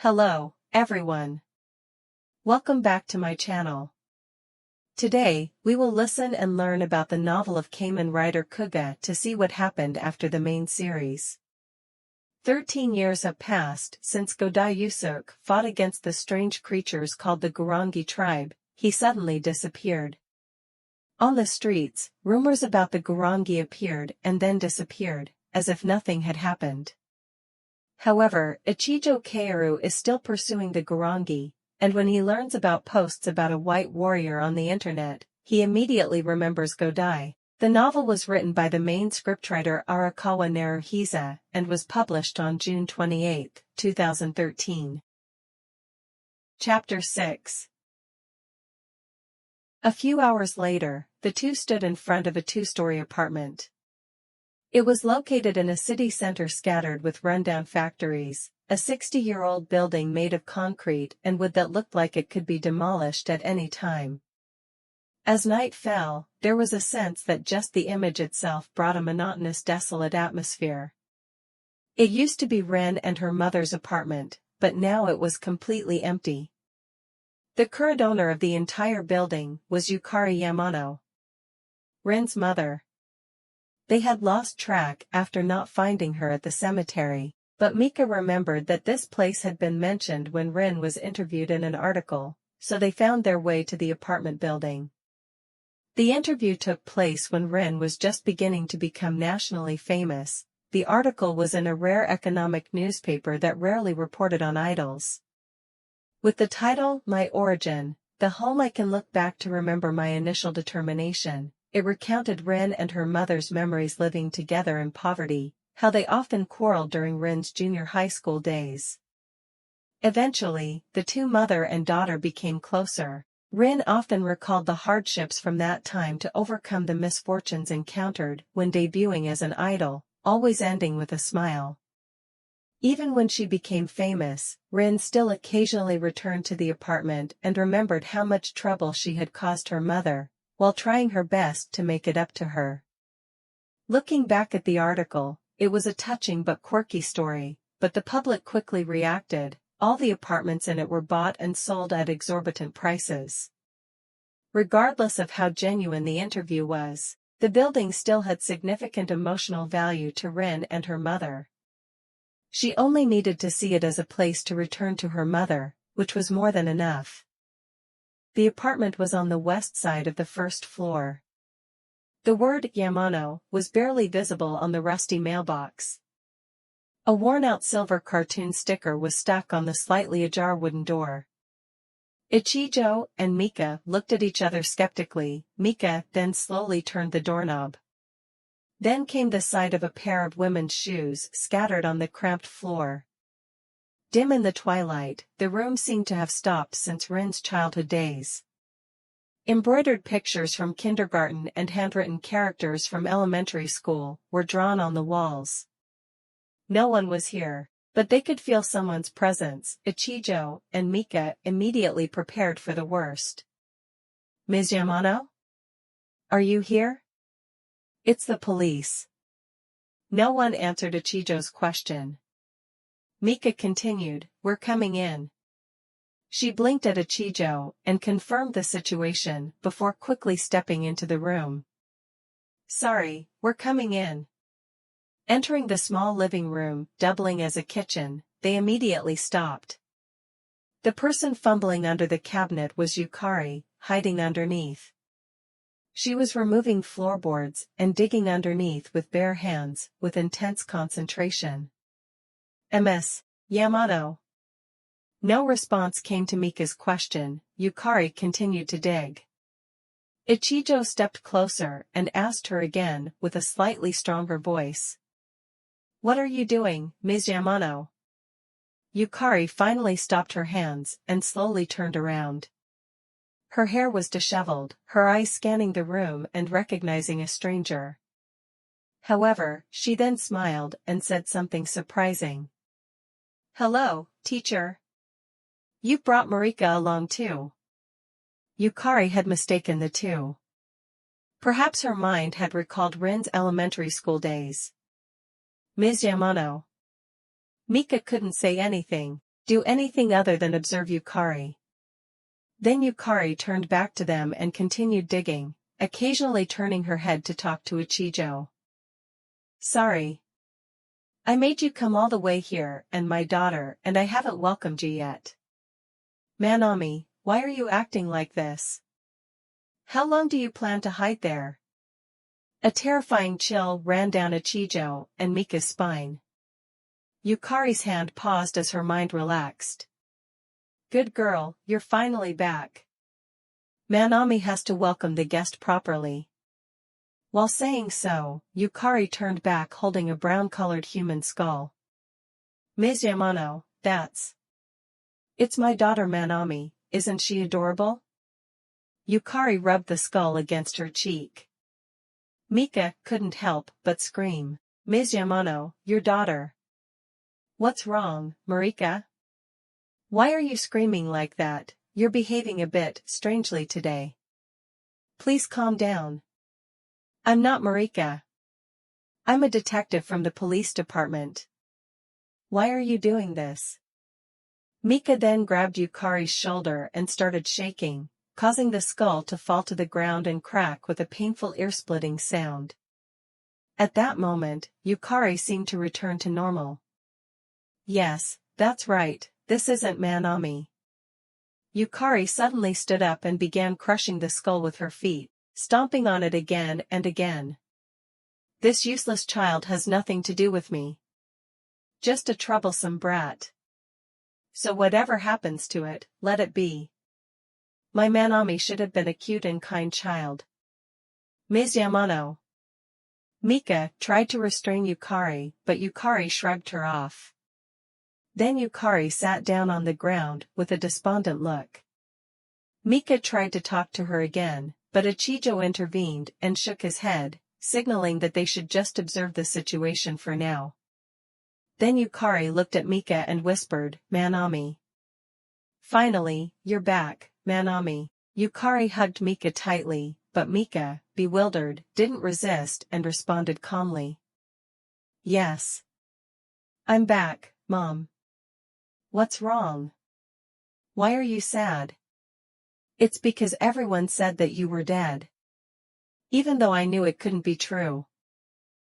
Hello, everyone. Welcome back to my channel. Today, we will listen and learn about the novel of Kamen writer Kuuga to see what happened after the main series. 13 years have passed since Godai Yusuke fought against the strange creatures called the Gurongi tribe. He suddenly disappeared. On the streets, rumors about the Gurongi appeared and then disappeared, as if nothing had happened. However, Ichijo Kaoru is still pursuing the Gurongi, and when he learns about posts about a white warrior on the internet, he immediately remembers Godai. The novel was written by the main scriptwriter Arakawa Naruhisa and was published on June 28, 2013. Chapter 6. A few hours later, the two stood in front of a two-story apartment. It was located in a city center scattered with rundown factories, a 60-year-old building made of concrete and wood that looked like it could be demolished at any time. As night fell, there was a sense that just the image itself brought a monotonous, desolate atmosphere. It used to be Rin and her mother's apartment, but now it was completely empty. The current owner of the entire building was Yukari Yamano, Rin's mother. They had lost track after not finding her at the cemetery, but Mika remembered that this place had been mentioned when Rin was interviewed in an article, so they found their way to the apartment building. The interview took place when Rin was just beginning to become nationally famous. The article was in a rare economic newspaper that rarely reported on idols. With the title, My Origin, the home I can look back to remember my initial determination, it recounted Rin and her mother's memories living together in poverty, how they often quarreled during Rin's junior high school days. Eventually, the two mother and daughter became closer. Rin often recalled the hardships from that time to overcome the misfortunes encountered when debuting as an idol, always ending with a smile. Even when she became famous, Rin still occasionally returned to the apartment and remembered how much trouble she had caused her mother, while trying her best to make it up to her. Looking back at the article, it was a touching but quirky story, but the public quickly reacted. All the apartments in it were bought and sold at exorbitant prices. Regardless of how genuine the interview was, the building still had significant emotional value to Rin and her mother. She only needed to see it as a place to return to her mother, which was more than enough. The apartment was on the west side of the first floor. The word Yamano was barely visible on the rusty mailbox. A worn-out silver cartoon sticker was stuck on the slightly ajar wooden door. Ichijo and Mika looked at each other skeptically. Mika then slowly turned the doorknob. Then came the sight of a pair of women's shoes scattered on the cramped floor. Dim in the twilight, the room seemed to have stopped since Rin's childhood days. Embroidered pictures from kindergarten and handwritten characters from elementary school were drawn on the walls. No one was here, but they could feel someone's presence. Ichijo and Mika immediately prepared for the worst. Ms. Yamano? Are you here? It's the police. No one answered Ichijo's question. Mika continued, We're coming in. She blinked at Ichijo and confirmed the situation before quickly stepping into the room. Sorry, we're coming in. Entering the small living room, doubling as a kitchen, they immediately stopped. The person fumbling under the cabinet was Yukari, hiding underneath. She was removing floorboards and digging underneath with bare hands, with intense concentration. Ms. Yamano. No response came to Mika's question. Yukari continued to dig. Ichijo stepped closer and asked her again with a slightly stronger voice. What are you doing, Ms. Yamano? Yukari finally stopped her hands and slowly turned around. Her hair was disheveled, her eyes scanning the room and recognizing a stranger. However, she then smiled and said something surprising. Hello, teacher. You brought Marika along too. Yukari had mistaken the two. Perhaps her mind had recalled Rin's elementary school days. Ms. Yamano. Mika couldn't say anything. do anything other than observe Yukari. Then Yukari turned back to them and continued digging, occasionally turning her head to talk to Ichijo. Sorry. I made you come all the way here and my daughter and I haven't welcomed you yet. Manami, why are you acting like this? How long do you plan to hide there? A terrifying chill ran down Ichijo and Mika's spine. Yukari's hand paused as her mind relaxed. Good girl, you're finally back. Manami has to welcome the guest properly. While saying so, Yukari turned back holding a brown-colored human skull. Ms. Yamano, that's... It's my daughter Manami, isn't she adorable? Yukari rubbed the skull against her cheek. Mika couldn't help but scream. Ms. Yamano, your daughter. What's wrong, Marika? Why are you screaming like that? You're behaving a bit strangely today. Please calm down. I'm not Marika. I'm a detective from the police department. Why are you doing this? Mika then grabbed Yukari's shoulder and started shaking, causing the skull to fall to the ground and crack with a painful ear-splitting sound. At that moment, Yukari seemed to return to normal. Yes, that's right, this isn't Manami. Yukari suddenly stood up and began crushing the skull with her feet, stomping on it again and again. This useless child has nothing to do with me. Just a troublesome brat. So whatever happens to it, let it be. My Manami should have been a cute and kind child. Ms. Yamano. Mika tried to restrain Yukari, but Yukari shrugged her off. Then Yukari sat down on the ground with a despondent look. Mika tried to talk to her again, but Ichijo intervened and shook his head, signaling that they should just observe the situation for now. Then Yukari looked at Mika and whispered, Manami. Finally, you're back, Manami. Yukari hugged Mika tightly, but Mika, bewildered, didn't resist and responded calmly. Yes. I'm back, Mom. What's wrong? Why are you sad? It's because everyone said that you were dead. Even though I knew it couldn't be true.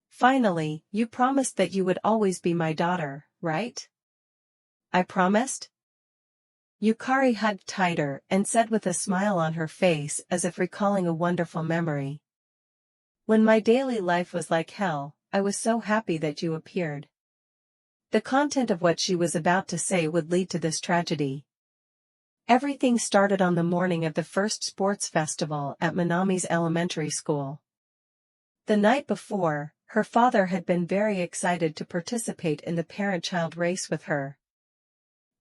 Finally, you promised that you would always be my daughter, right? I promised? Yukari hugged tighter and said with a smile on her face as if recalling a wonderful memory. When my daily life was like hell, I was so happy that you appeared. The content of what she was about to say would lead to this tragedy. Everything started on the morning of the first sports festival at Manami's elementary school. The night before, her father had been very excited to participate in the parent-child race with her.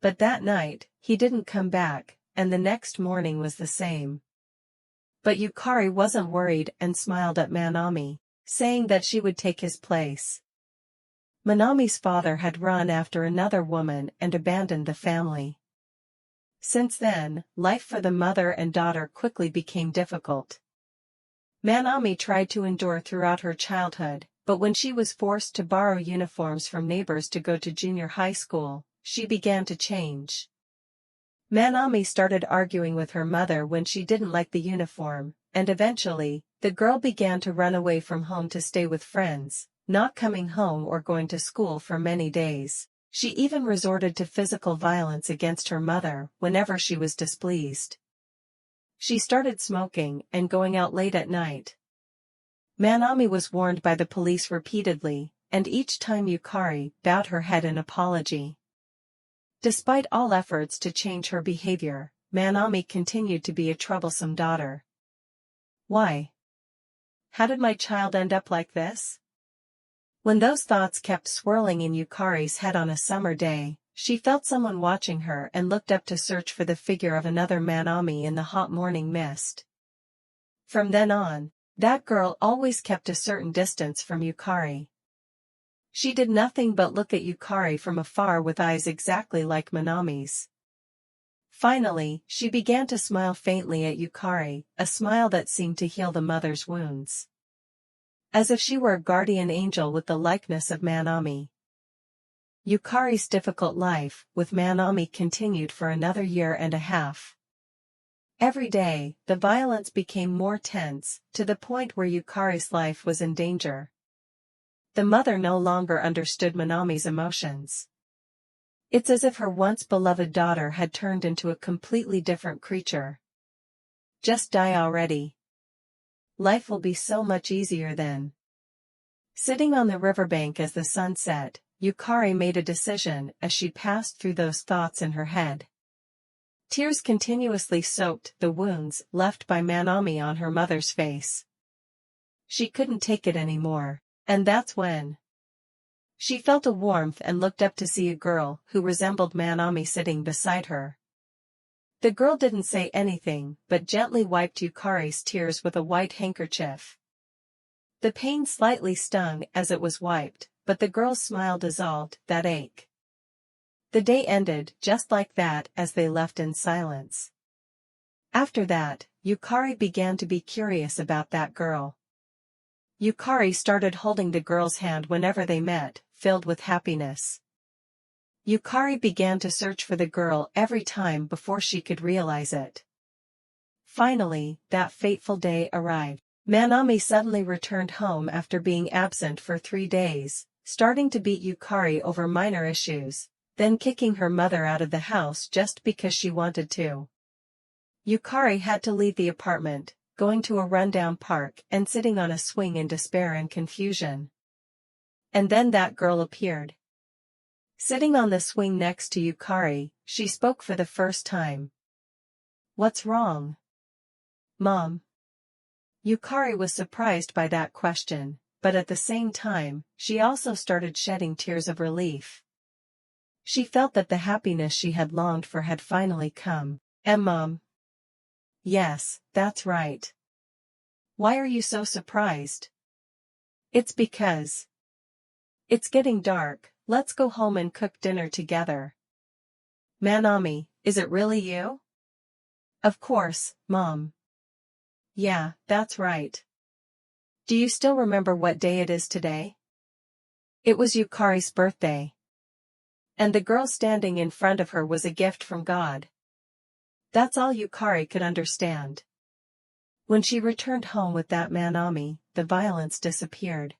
But that night, he didn't come back, and the next morning was the same. But Yukari wasn't worried and smiled at Manami, saying that she would take his place. Manami's father had run after another woman and abandoned the family. Since then, life for the mother and daughter quickly became difficult. Manami tried to endure throughout her childhood, but when she was forced to borrow uniforms from neighbors to go to junior high school, she began to change. Manami started arguing with her mother when she didn't like the uniform, and eventually, the girl began to run away from home to stay with friends, not coming home or going to school for many days. She even resorted to physical violence against her mother whenever she was displeased. She started smoking and going out late at night. Manami was warned by the police repeatedly, and each time Yukari bowed her head in apology. Despite all efforts to change her behavior, Manami continued to be a troublesome daughter. Why? How did my child end up like this? When those thoughts kept swirling in Yukari's head on a summer day, she felt someone watching her and looked up to search for the figure of another Manami in the hot morning mist. From then on, that girl always kept a certain distance from Yukari. She did nothing but look at Yukari from afar with eyes exactly like Manami's. Finally, she began to smile faintly at Yukari, a smile that seemed to heal the mother's wounds. As if she were a guardian angel with the likeness of Manami. Yukari's difficult life with Manami continued for another year and a half. Every day, the violence became more tense, to the point where Yukari's life was in danger. The mother no longer understood Manami's emotions. It's as if her once beloved daughter had turned into a completely different creature. Just die already. Life will be so much easier then. Sitting on the riverbank as the sun set, Yukari made a decision as she passed through those thoughts in her head. Tears continuously soaked the wounds left by Manami on her mother's face. She couldn't take it anymore, and that's when she felt a warmth and looked up to see a girl who resembled Manami sitting beside her. The girl didn't say anything but gently wiped Yukari's tears with a white handkerchief. The pain slightly stung as it was wiped, but the girl's smile dissolved that ache. The day ended just like that as they left in silence. After that, Yukari began to be curious about that girl. Yukari started holding the girl's hand whenever they met, filled with happiness. Yukari began to search for the girl every time before she could realize it. Finally, that fateful day arrived. Manami suddenly returned home after being absent for 3 days, starting to beat Yukari over minor issues, then kicking her mother out of the house just because she wanted to. Yukari had to leave the apartment, going to a rundown park and sitting on a swing in despair and confusion. And then that girl appeared. Sitting on the swing next to Yukari, she spoke for the first time. "What's wrong, Mom?" Yukari was surprised by that question, but at the same time, she also started shedding tears of relief. She felt that the happiness she had longed for had finally come. Mom?" "Yes, that's right. Why are you so surprised?" "It's because it's getting dark, let's go home and cook dinner together." "Manami, is it really you?" "Of course, Mom." "Yeah, that's right. Do you still remember what day it is today?" It was Yukari's birthday. And the girl standing in front of her was a gift from God. That's all Yukari could understand. When she returned home with that Manami, the violence disappeared.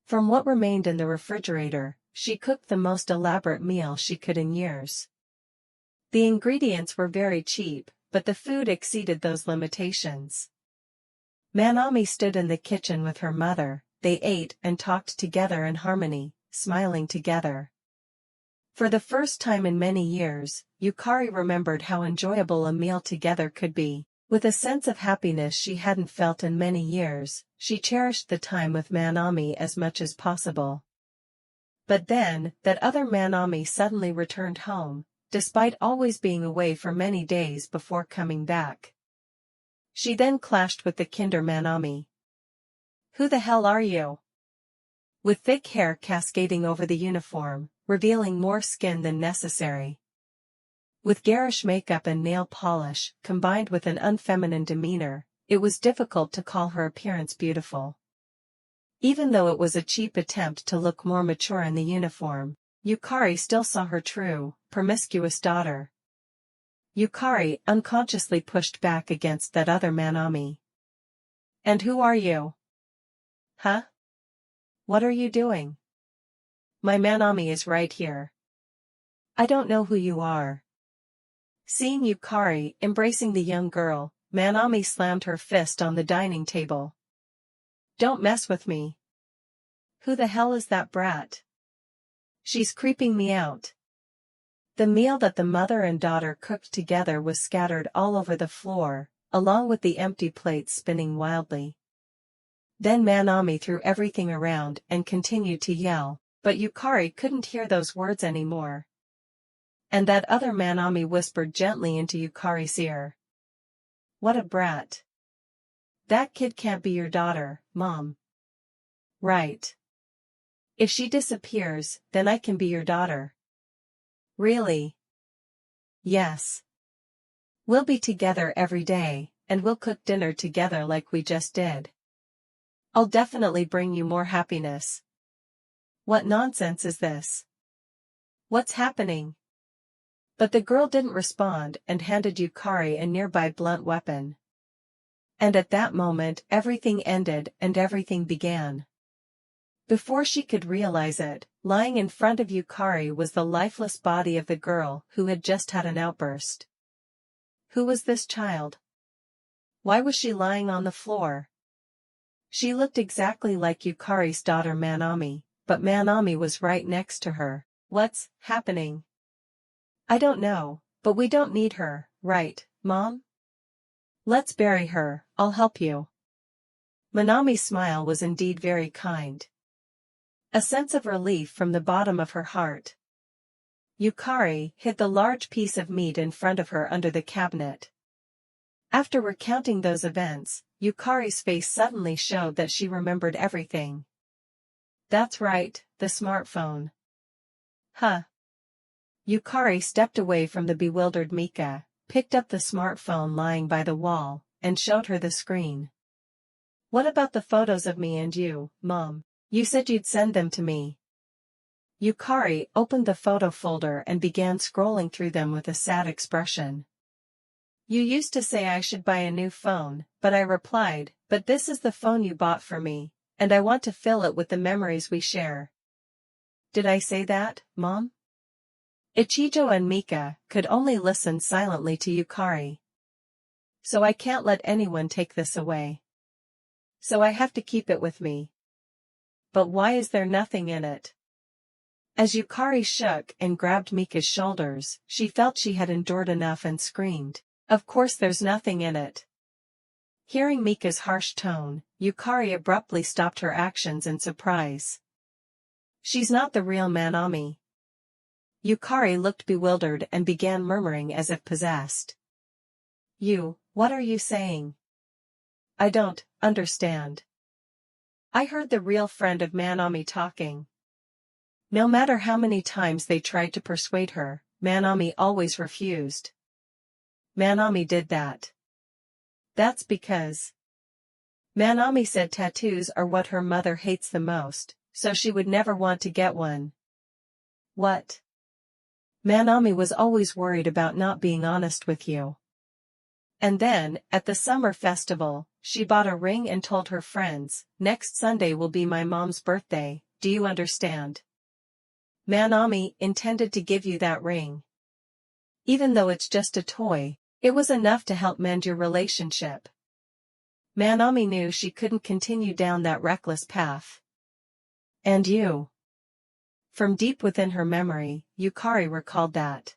From what remained in the refrigerator, she cooked the most elaborate meal she could in years. The ingredients were very cheap, but the food exceeded those limitations. Manami stood in the kitchen with her mother, they ate and talked together in harmony, smiling together. For the first time in many years, Yukari remembered how enjoyable a meal together could be. With a sense of happiness she hadn't felt in many years, she cherished the time with Manami as much as possible. But then, that other Manami suddenly returned home, despite always being away for many days before coming back. She then clashed with the Kinder Manami. "Who the hell are you?" With thick hair cascading over the uniform, revealing more skin than necessary. With garish makeup and nail polish, combined with an unfeminine demeanor, it was difficult to call her appearance beautiful. Even though it was a cheap attempt to look more mature in the uniform, Yukari still saw her true, promiscuous daughter. Yukari unconsciously pushed back against that other Manami. "And who are you?" "Huh? What are you doing?" "My Manami is right here." "I don't know who you are." Seeing Yukari embracing the young girl, Manami slammed her fist on the dining table. "Don't mess with me." "Who the hell is that brat? She's creeping me out." The meal that the mother and daughter cooked together was scattered all over the floor, along with the empty plates spinning wildly. Then Manami threw everything around and continued to yell, but Yukari couldn't hear those words anymore. And that other Manami whispered gently into Yukari's ear. "What a brat. That kid can't be your daughter, Mom." "Right. If she disappears, then I can be your daughter." "Really?" "Yes. We'll be together every day, and we'll cook dinner together like we just did. I'll definitely bring you more happiness." "What nonsense is this?" What's happening? But the girl didn't respond and handed Yukari a nearby blunt weapon. And at that moment everything ended and everything began. Before she could realize it, lying in front of Yukari was the lifeless body of the girl who had just had an outburst. Who was this child? Why was she lying on the floor? She looked exactly like Yukari's daughter Manami, but Manami was right next to her. What's happening? I don't know, but we don't need her, right, Mom? Let's bury her, I'll help you. Manami's smile was indeed very kind. A sense of relief from the bottom of her heart. Yukari hid the large piece of meat in front of her under the cabinet. After recounting those events, Yukari's face suddenly showed that she remembered everything. That's right, the smartphone. Huh. Yukari stepped away from the bewildered Mika, picked up the smartphone lying by the wall, and showed her the screen. What about the photos of me and you, Mom? You said you'd send them to me. Yukari opened the photo folder and began scrolling through them with a sad expression. You used to say I should buy a new phone, but I replied, but this is the phone you bought for me, and I want to fill it with the memories we share. Did I say that, Mom? Ichijo and Mika could only listen silently to Yukari. So I can't let anyone take this away. So I have to keep it with me. But why is there nothing in it? As Yukari shook and grabbed Mika's shoulders, she felt she had endured enough and screamed, "Of course there's nothing in it." Hearing Mika's harsh tone, Yukari abruptly stopped her actions in surprise. She's not the real Manami. Yukari looked bewildered and began murmuring as if possessed. What are you saying? I don't understand. I heard the real friend of Manami talking. No matter how many times they tried to persuade her, Manami always refused. Manami did that. That's because Manami said tattoos are what her mother hates the most, so she would never want to get one. What? Manami was always worried about not being honest with you. And then, at the summer festival, she bought a ring and told her friends, next Sunday will be my mom's birthday, do you understand? Manami intended to give you that ring. Even though it's just a toy, it was enough to help mend your relationship. Manami knew she couldn't continue down that reckless path. And you? From deep within her memory, Yukari recalled that.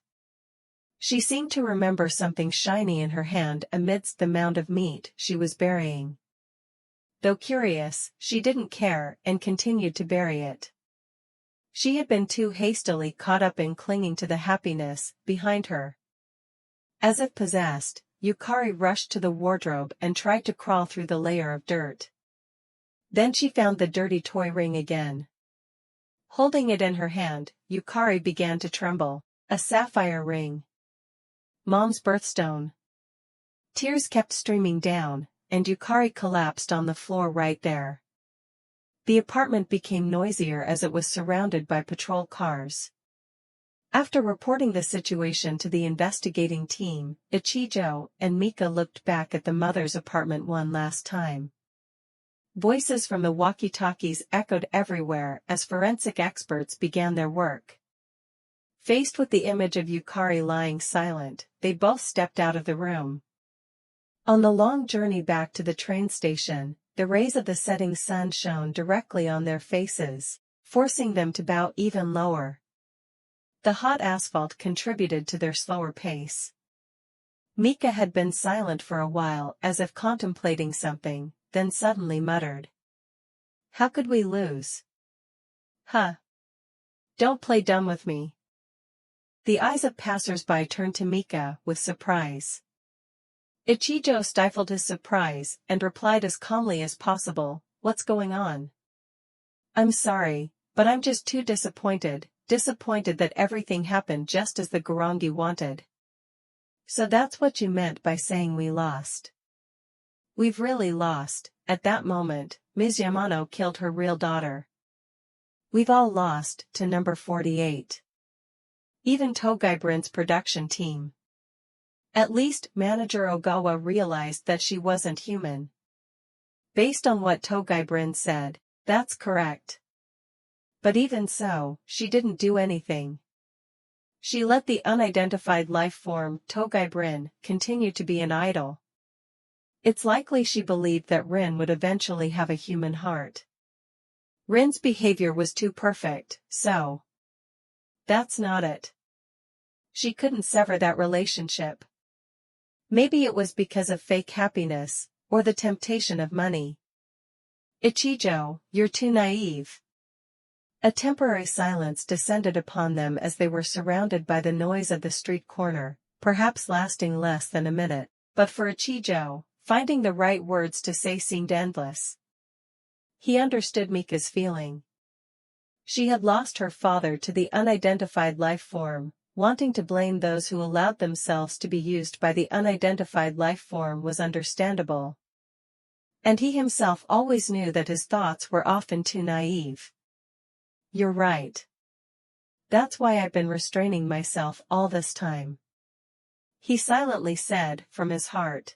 She seemed to remember something shiny in her hand amidst the mound of meat she was burying. Though curious, she didn't care and continued to bury it. She had been too hastily caught up in clinging to the happiness behind her. As if possessed, Yukari rushed to the wardrobe and tried to crawl through the layer of dirt. Then she found the dirty toy ring again. Holding it in her hand, Yukari began to tremble. A sapphire ring. Mom's birthstone. Tears kept streaming down, and Yukari collapsed on the floor right there. The apartment became noisier as it was surrounded by patrol cars. After reporting the situation to the investigating team, Ichijo and Mika looked back at the mother's apartment one last time. Voices from the walkie-talkies echoed everywhere as forensic experts began their work. Faced with the image of Yukari lying silent, they both stepped out of the room. On the long journey back to the train station, the rays of the setting sun shone directly on their faces, forcing them to bow even lower. The hot asphalt contributed to their slower pace. Mika had been silent for a while as if contemplating something, then suddenly muttered. How could we lose? Huh. Don't play dumb with me. The eyes of passers-by turned to Mika with surprise. Ichijo stifled his surprise and replied as calmly as possible, What's going on? I'm sorry, but I'm just too disappointed that everything happened just as the Gurongi wanted. So that's what you meant by saying we lost. We've really lost. At that moment, Ms. Yamano killed her real daughter. We've all lost, to number 48. Even Togai Brin's production team. At least manager Ogawa realized that she wasn't human. Based on what Togai Brin said, that's correct. But even so, she didn't do anything. She let the unidentified life form, Togai Brin, continue to be an idol. It's likely she believed that Rin would eventually have a human heart. Rin's behavior was too perfect, so. That's not it. She couldn't sever that relationship. Maybe it was because of fake happiness, or the temptation of money. Ichijo, you're too naive. A temporary silence descended upon them as they were surrounded by the noise of the street corner, perhaps lasting less than a minute, but for Ichijo, finding the right words to say seemed endless. He understood Mika's feeling. She had lost her father to the unidentified life form. Wanting to blame those who allowed themselves to be used by the unidentified life form was understandable. And he himself always knew that his thoughts were often too naive. You're right. That's why I've been restraining myself all this time. He silently said, from his heart.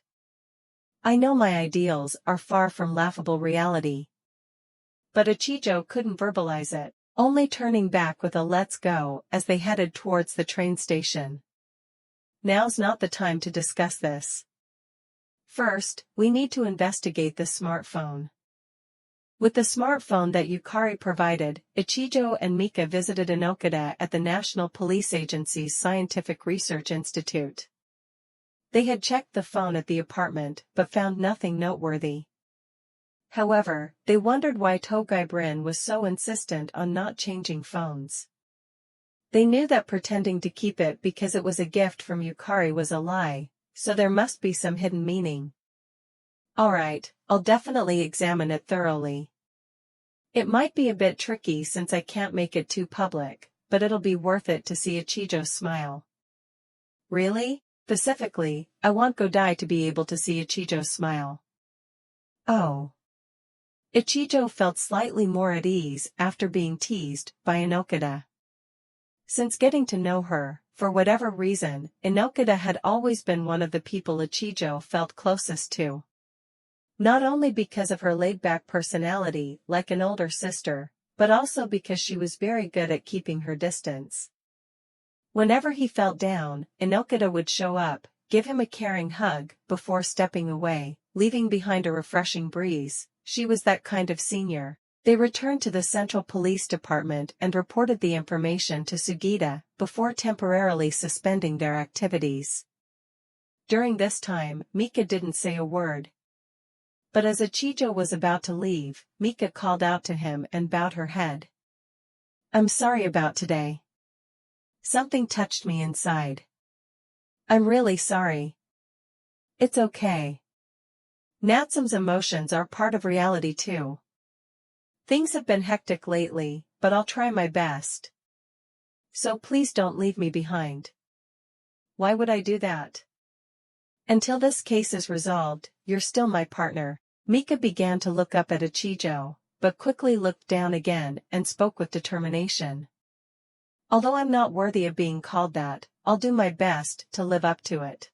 I know my ideals are far from laughable reality. But Ichijo couldn't verbalize it, only turning back with a let's go as they headed towards the train station. Now's not the time to discuss this. First, we need to investigate the smartphone. With the smartphone that Yukari provided, Ichijo and Mika visited Inokata at the National Police Agency's Scientific Research Institute. They had checked the phone at the apartment but found nothing noteworthy. However, they wondered why Togai Brin was so insistent on not changing phones. They knew that pretending to keep it because it was a gift from Yukari was a lie, so there must be some hidden meaning. Alright, I'll definitely examine it thoroughly. It might be a bit tricky since I can't make it too public, but it'll be worth it to see Ichijo smile. Really? Specifically, I want Godai to be able to see Ichijo smile. Oh. Ichijo felt slightly more at ease after being teased by Inokata. Since getting to know her, for whatever reason, Inokata had always been one of the people Ichijo felt closest to. Not only because of her laid-back personality, like an older sister, but also because she was very good at keeping her distance. Whenever he felt down, Inokata would show up, give him a caring hug, before stepping away, leaving behind a refreshing breeze. She was that kind of senior. They returned to the Central Police Department and reported the information to Sugita, before temporarily suspending their activities. During this time, Mika didn't say a word. But as Ichijo was about to leave, Mika called out to him and bowed her head. I'm sorry about today. Something touched me inside. I'm really sorry. It's okay. Natsum's emotions are part of reality too. Things have been hectic lately, but I'll try my best. So please don't leave me behind. Why would I do that? Until this case is resolved, you're still my partner. Mika began to look up at Ichijo, but quickly looked down again and spoke with determination. Although I'm not worthy of being called that, I'll do my best to live up to it.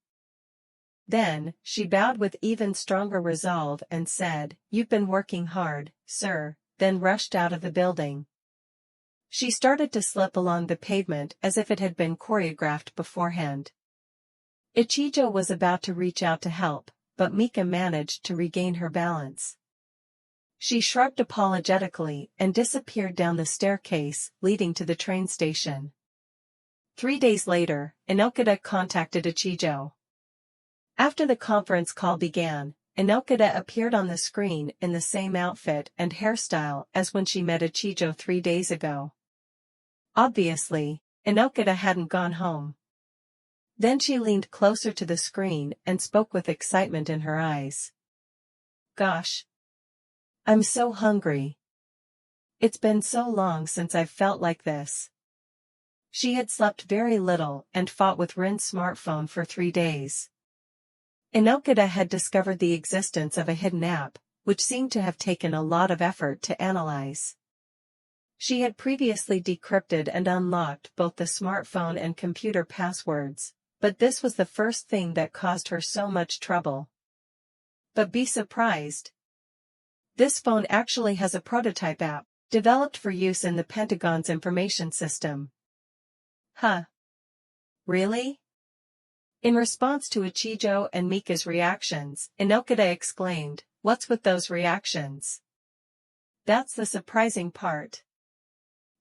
Then, she bowed with even stronger resolve and said, You've been working hard, sir, then rushed out of the building. She started to slip along the pavement as if it had been choreographed beforehand. Ichijo was about to reach out to help, but Mika managed to regain her balance. She shrugged apologetically and disappeared down the staircase leading to the train station. 3 days later, Inokata contacted Ichijo. After the conference call began, Inokata appeared on the screen in the same outfit and hairstyle as when she met Ichijo 3 days ago. Obviously, Inokata hadn't gone home. Then she leaned closer to the screen and spoke with excitement in her eyes. Gosh. I'm so hungry. It's been so long since I've felt like this. She had slept very little and fought with Rin's smartphone for 3 days. Inokata had discovered the existence of a hidden app, which seemed to have taken a lot of effort to analyze. She had previously decrypted and unlocked both the smartphone and computer passwords, but this was the first thing that caused her so much trouble. But be surprised. This phone actually has a prototype app, developed for use in the Pentagon's information system. Huh? Really? In response to Ichijo and Mika's reactions, Inokita exclaimed, "What's with those reactions?" That's the surprising part.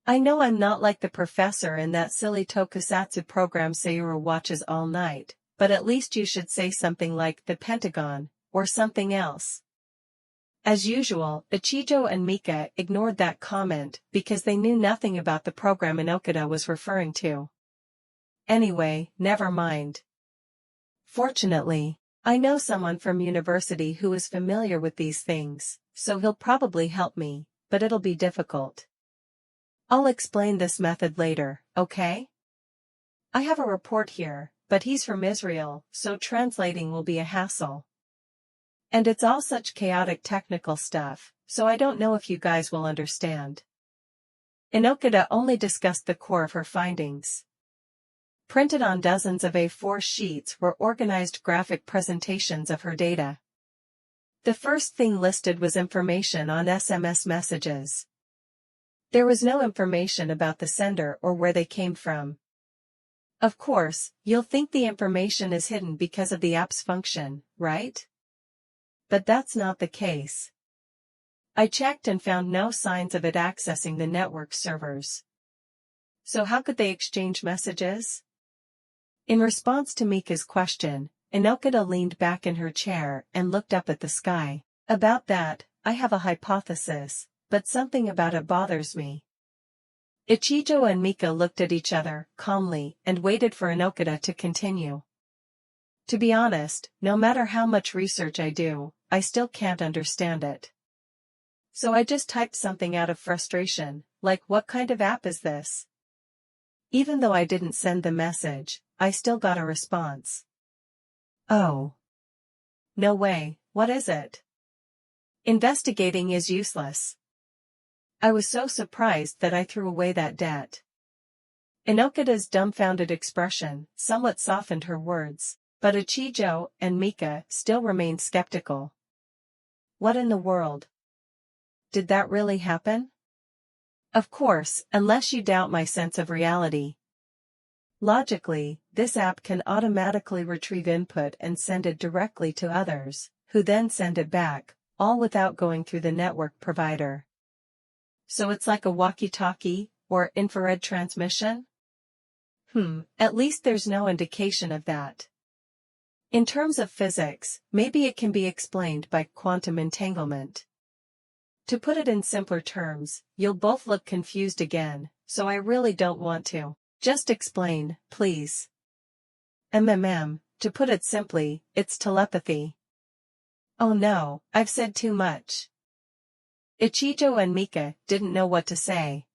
I know I'm not like the professor in that silly tokusatsu program Sayuru watches all night, but at least you should say something like the Pentagon, or something else. As usual, Ichijo and Mika ignored that comment because they knew nothing about the program Inokita was referring to. Anyway, never mind. Fortunately, I know someone from university who is familiar with these things, so he'll probably help me, but it'll be difficult. I'll explain this method later, okay? I have a report here, but he's from Israel, so translating will be a hassle. And it's all such chaotic technical stuff, so I don't know if you guys will understand. Inokita only discussed the core of her findings. Printed on dozens of A4 sheets were organized graphic presentations of her data. The first thing listed was information on SMS messages. There was no information about the sender or where they came from. Of course, you'll think the information is hidden because of the app's function, right? But that's not the case. I checked and found no signs of it accessing the network servers. So how could they exchange messages? In response to Mika's question, Inokita leaned back in her chair and looked up at the sky. About that, I have a hypothesis, but something about it bothers me. Ichijo and Mika looked at each other calmly and waited for Inokita to continue. To be honest, no matter how much research I do, I still can't understand it. So I just typed something out of frustration, like what kind of app is this? Even though I didn't send the message, I still got a response. Oh. No way, what is it? Investigating is useless. I was so surprised that I threw away that debt. Inokita's dumbfounded expression somewhat softened her words, but Ichijo and Mika still remained skeptical. What in the world? Did that really happen? Of course, unless you doubt my sense of reality. Logically, this app can automatically retrieve input and send it directly to others, who then send it back, all without going through the network provider. So it's like a walkie-talkie, or infrared transmission? At least there's no indication of that. In terms of physics, maybe it can be explained by quantum entanglement. To put it in simpler terms, you'll both look confused again, so I really don't want to. Just explain, please. To put it simply, it's telepathy. Oh no, I've said too much. Ichijo and Mika didn't know what to say.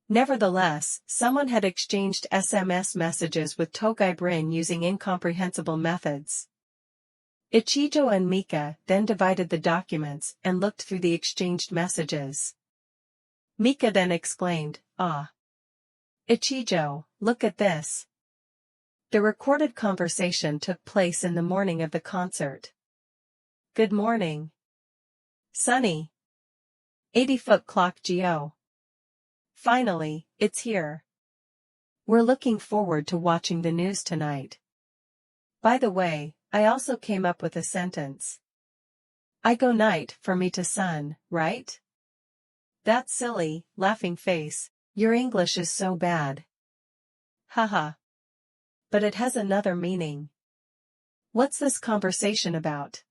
Nevertheless, someone had exchanged SMS messages with Togai Brin using incomprehensible methods. Ichijo and Mika then divided the documents and looked through the exchanged messages. Mika then exclaimed, "Ah! Ichijo, look at this." The recorded conversation took place in the morning of the concert. "Good morning. Sunny. 80-foot clock Geo. Finally, it's here. We're looking forward to watching the news tonight. By the way, I also came up with a sentence. I go night for me to sun, right? That's silly, laughing face. Your English is so bad. Haha. But it has another meaning. What's this conversation about?"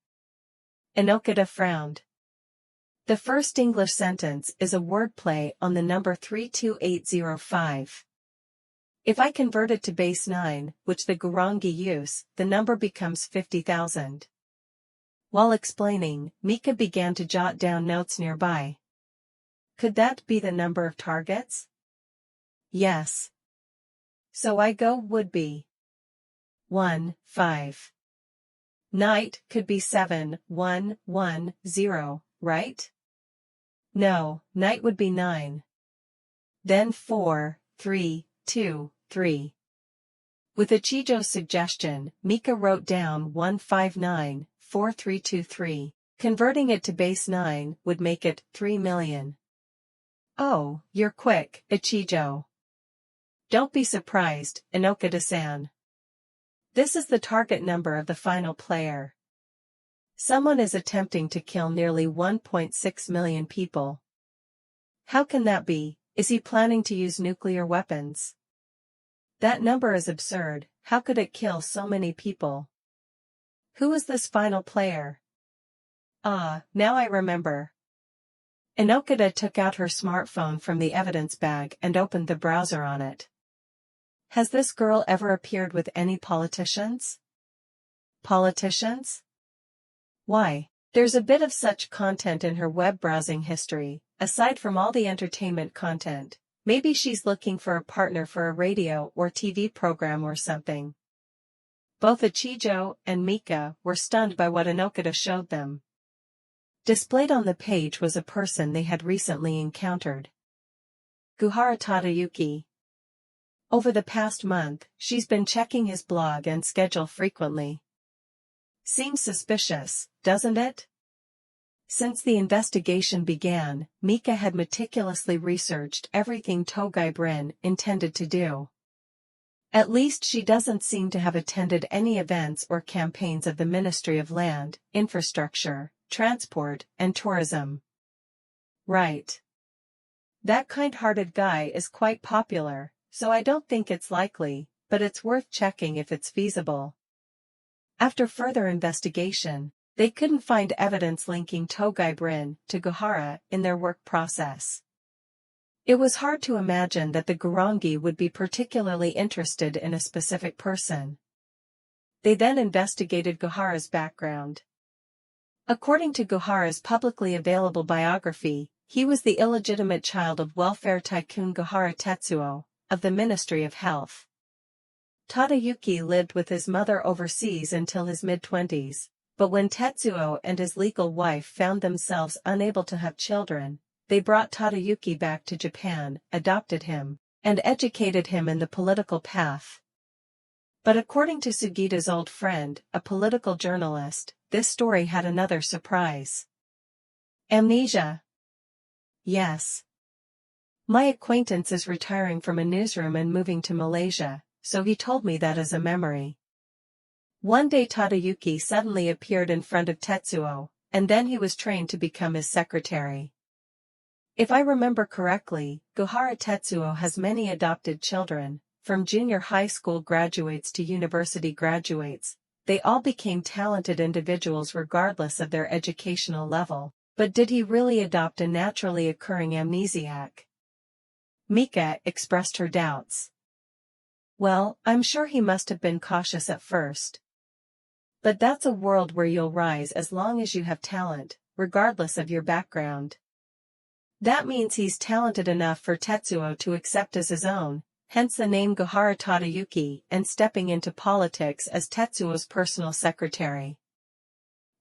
Inokita frowned. The first English sentence is a wordplay on the number 32805. If I convert it to base 9, which the Gurongi use, the number becomes 50,000. While explaining, Mika began to jot down notes nearby. Could that be the number of targets? Yes. So I go would be 1, 5. Night could be 7, 1, 1, 0, right? No, night would be 9. then 4, 3, 2, 3. With Ichijo's suggestion, Mika wrote down 1594323. Converting it to base 9 would make it 3 million. Oh, you're quick, Ichijo. Don't be surprised, Inokata-san. This is the target number of the final player. Someone is attempting to kill nearly 1.6 million people. How can that be? Is he planning to use nuclear weapons? That number is absurd. How could it kill so many people? Who is this final player? Ah, now I remember. Inokata took out her smartphone from the evidence bag and opened the browser on it. Has this girl ever appeared with any politicians? Politicians? Why, there's a bit of such content in her web browsing history, aside from all the entertainment content. Maybe she's looking for a partner for a radio or TV program or something. Both Ichijo and Mika were stunned by what Inokata showed them. Displayed on the page was a person they had recently encountered. Guhara Tadayuki. Over the past month, she's been checking his blog and schedule frequently. Seems suspicious, doesn't it? Since the investigation began, Mika had meticulously researched everything Togai Brin intended to do. At least she doesn't seem to have attended any events or campaigns of the Ministry of Land, Infrastructure, Transport, and Tourism. Right. That kind-hearted guy is quite popular, so I don't think it's likely, but it's worth checking if it's feasible. After further investigation, they couldn't find evidence linking Togai Brin to Guhara in their work process. It was hard to imagine that the Gurongi would be particularly interested in a specific person. They then investigated Guhara's background. According to Guhara's publicly available biography, he was the illegitimate child of welfare tycoon Guhara Tetsuo, of the Ministry of Health. Tadayuki lived with his mother overseas until his mid-20s, but when Tetsuo and his legal wife found themselves unable to have children, they brought Tadayuki back to Japan, adopted him, and educated him in the political path. But according to Sugita's old friend, a political journalist, this story had another surprise. Amnesia. Yes. My acquaintance is retiring from a newsroom and moving to Malaysia, so he told me that as a memory. One day Tadayuki suddenly appeared in front of Tetsuo, and then he was trained to become his secretary. If I remember correctly, Guhara Tetsuo has many adopted children, from junior high school graduates to university graduates. They all became talented individuals regardless of their educational level, but did he really adopt a naturally occurring amnesiac? Mika expressed her doubts. Well, I'm sure he must have been cautious at first. But that's a world where you'll rise as long as you have talent, regardless of your background. That means he's talented enough for Tetsuo to accept as his own, hence the name Guhara Tadayuki, and stepping into politics as Tetsuo's personal secretary.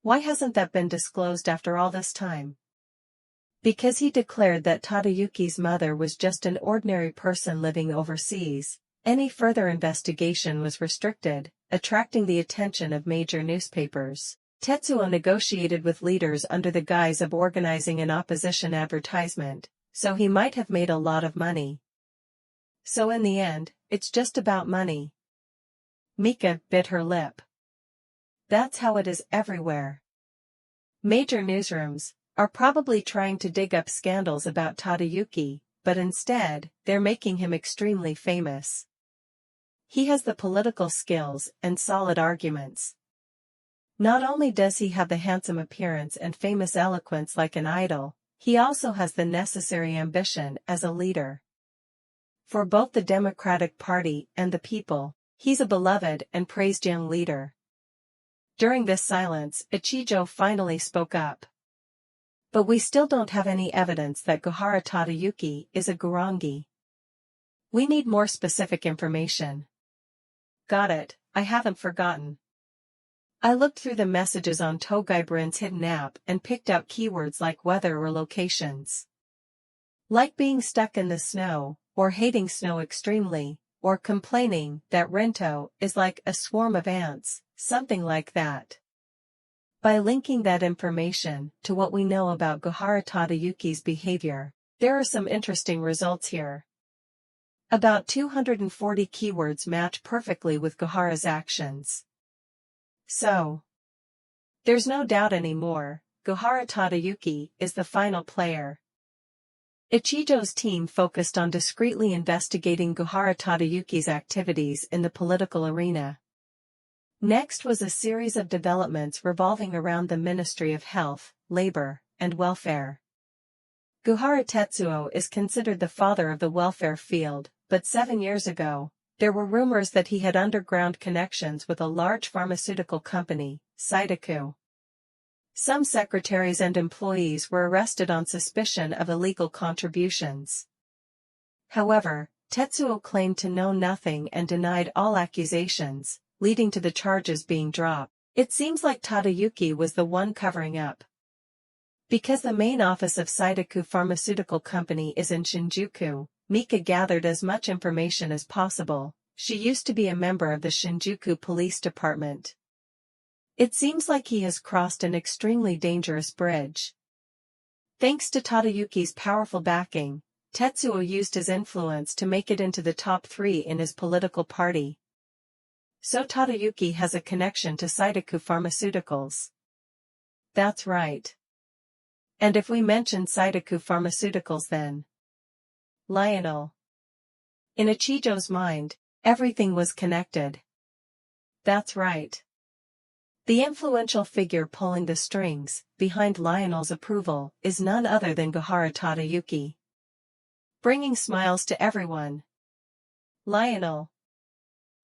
Why hasn't that been disclosed after all this time? Because he declared that Tadayuki's mother was just an ordinary person living overseas. Any further investigation was restricted, attracting the attention of major newspapers. Tetsuo negotiated with leaders under the guise of organizing an opposition advertisement, so he might have made a lot of money. So in the end, it's just about money. Mika bit her lip. That's how it is everywhere. Major newsrooms are probably trying to dig up scandals about Tadayuki, but instead, they're making him extremely famous. He has the political skills and solid arguments. Not only does he have the handsome appearance and famous eloquence like an idol, he also has the necessary ambition as a leader. For both the Democratic Party and the people, he's a beloved and praised young leader. During this silence, Ichijo finally spoke up. But we still don't have any evidence that Guhara Tadayuki is a Gurongi. We need more specific information. Got it, I haven't forgotten. I looked through the messages on Togai Brin's hidden app and picked out keywords like weather or locations. Like being stuck in the snow, or hating snow extremely, or complaining that Rento is like a swarm of ants, something like that. By linking that information to what we know about Gohara Tadayuki's behavior, there are some interesting results here. About 240 keywords match perfectly with Gohara's actions. So, there's no doubt anymore, Gohara Tadayuki is the final player. Ichijo's team focused on discreetly investigating Gohara Tadayuki's activities in the political arena. Next was a series of developments revolving around the Ministry of Health, Labor, and Welfare. Gohara Tetsuo is considered the father of the welfare field, but 7 years ago, there were rumors that he had underground connections with a large pharmaceutical company, Saidaku. Some secretaries and employees were arrested on suspicion of illegal contributions. However, Tetsuo claimed to know nothing and denied all accusations, leading to the charges being dropped. It seems like Tadayuki was the one covering up. Because the main office of Saidaku Pharmaceutical Company is in Shinjuku, Mika gathered as much information as possible. She used to be a member of the Shinjuku Police Department. It seems like he has crossed an extremely dangerous bridge. Thanks to Tadayuki's powerful backing, Tetsuo used his influence to make it into the top 3 in his political party. So Tadayuki has a connection to Saidaku Pharmaceuticals. That's right. And if we mention Saidaku Pharmaceuticals then. Lionel. In Ichijo's mind, everything was connected. That's right. The influential figure pulling the strings behind Lionel's approval is none other than Gohara Tadayuki. Bringing smiles to everyone. Lionel.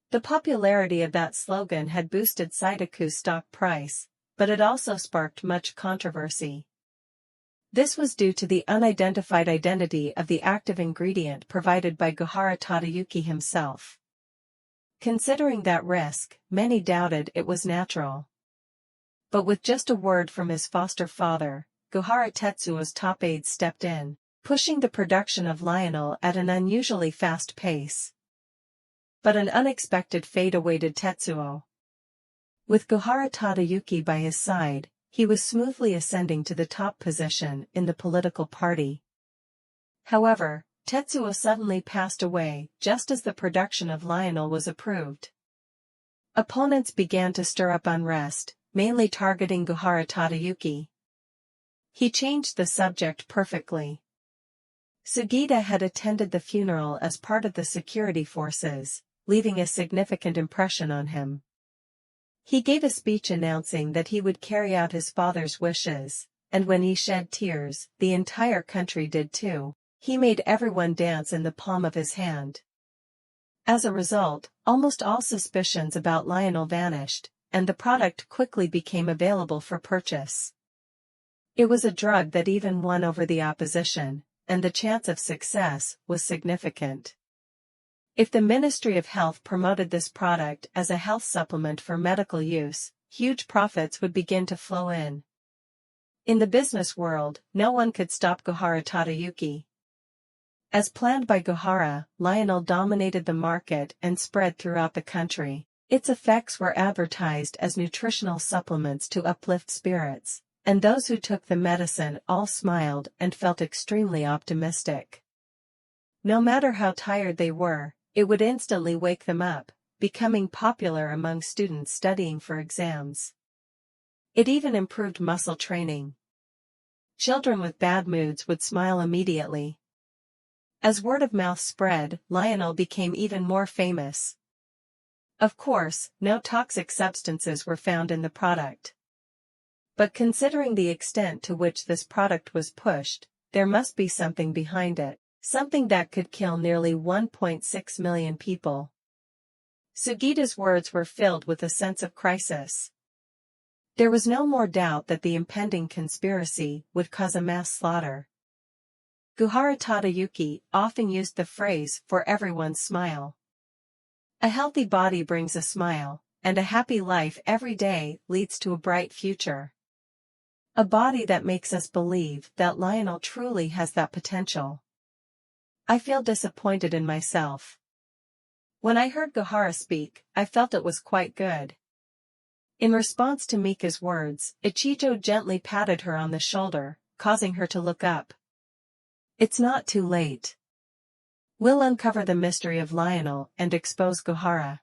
The popularity of that slogan had boosted Saidaku's stock price, but it also sparked much controversy. This was due to the unidentified identity of the active ingredient provided by Gohara Tadayuki himself. Considering that risk, many doubted it was natural. But with just a word from his foster father, Gohara Tetsuo's top aides stepped in, pushing the production of Lionel at an unusually fast pace. But an unexpected fate awaited Tetsuo. With Gohara Tadayuki by his side, he was smoothly ascending to the top position in the political party. However, Tetsuo suddenly passed away just as the production of Lionel was approved. Opponents began to stir up unrest, mainly targeting Gohara Tadayuki. He changed the subject perfectly. Sugita had attended the funeral as part of the security forces, leaving a significant impression on him. He gave a speech announcing that he would carry out his father's wishes, and when he shed tears, the entire country did too. He made everyone dance in the palm of his hand. As a result, almost all suspicions about Lionel vanished, and the product quickly became available for purchase. It was a drug that even won over the opposition, and the chance of success was significant. If the Ministry of Health promoted this product as a health supplement for medical use, huge profits would begin to flow in. In the business world, no one could stop Gohara Tadayuki. As planned by Gohara, Lionel dominated the market and spread throughout the country. Its effects were advertised as nutritional supplements to uplift spirits, and those who took the medicine all smiled and felt extremely optimistic. No matter how tired they were, it would instantly wake them up, becoming popular among students studying for exams. It even improved muscle training. Children with bad moods would smile immediately. As word of mouth spread, Lionel became even more famous. Of course, no toxic substances were found in the product. But considering the extent to which this product was pushed, there must be something behind it, something that could kill nearly 1.6 million people. Sugita's words were filled with a sense of crisis. There was no more doubt that the impending conspiracy would cause a mass slaughter. Gohara Tadayuki often used the phrase "for everyone's smile." A healthy body brings a smile, and a happy life every day leads to a bright future. A body that makes us believe that Lionel truly has that potential. I feel disappointed in myself. When I heard Gohara speak, I felt it was quite good. In response to Mika's words, Ichijo gently patted her on the shoulder, causing her to look up. It's not too late. We'll uncover the mystery of Lionel and expose Gohara.